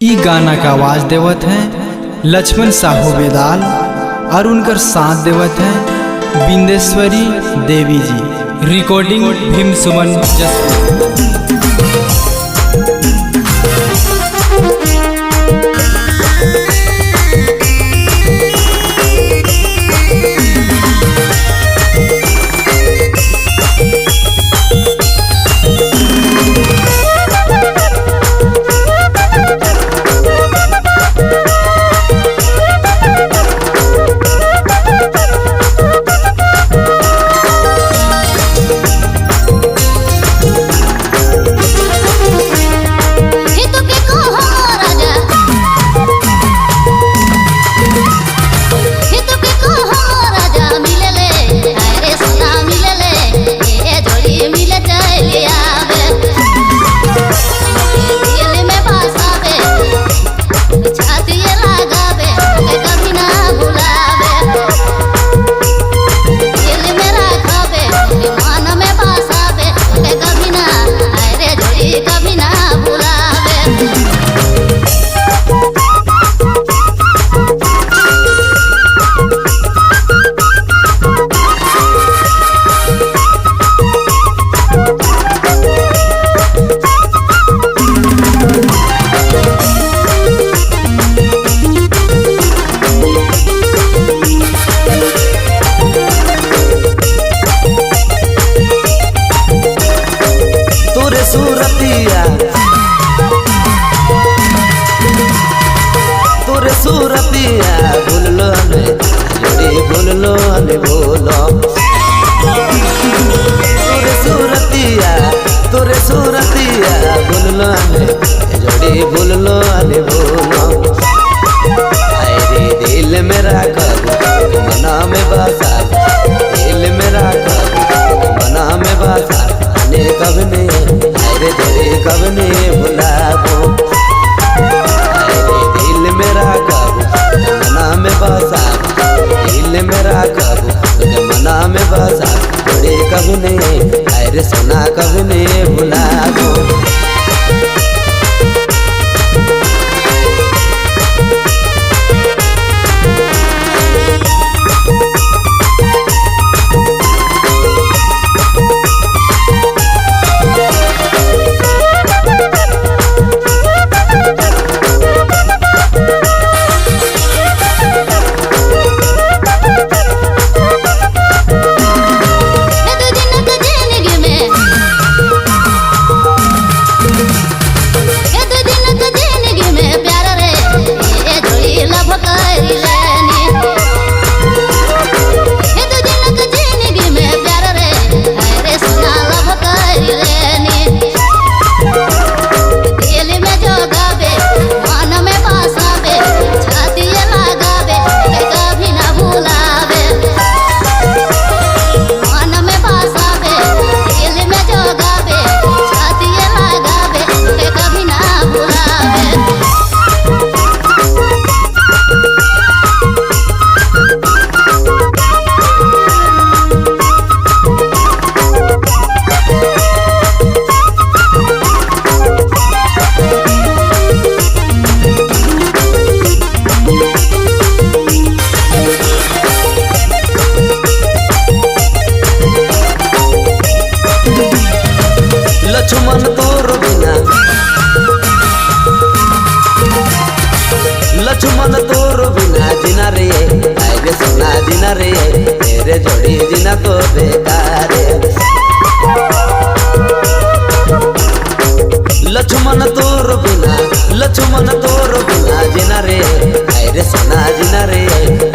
ई गाना का आवाज देवत है लक्ष्मण साहू बेदाल और उनकर साथ देवत है बिंदेश्वरी देवी जी। रिकॉर्डिंग भीम सुमन जसपुर। सूरतिया भूलो ने जोड़ी भूलो ने भूलो तोरे सूरतिया भूलो ने जोड़ी भूलो ने भूलो। अरे दिल मेरा कब मना में बसा, दिल मेरा कब मना में बसा ने कब ने अरे जोड़ी कब ने भुलाबो। दिल मेरा कब मना में बसा, दिल मेरा कब मना में बसा थोड़े कब ने अरे सुना कब ने भुलाबो। लक्ष्मण तोर बिना, लक्ष्मण तोर बिना जिना रे अरे सोना जिना रे तेरे जोड़ी जिना तो बेकार। लक्ष्मण तोर बिना, लक्ष्मण तोर बिना जिना रे अरे सोना जिना रे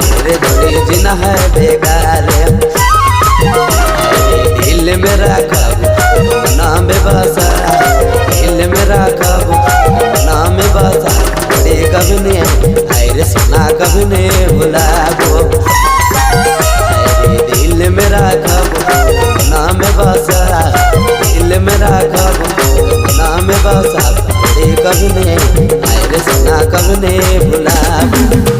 तेरे जोड़ी जिना है बेकार। दिल मेरा कब मना में बसा, दिल मेरा कब मना में बसा थोड़े कब ने अरे सुना कब ने भुलाबो। अरे दिल मेरा कब मना में बसा, दिल मेरा कब मना में बसा थोड़े कब ने अरे सुना कब ने भुलाबो।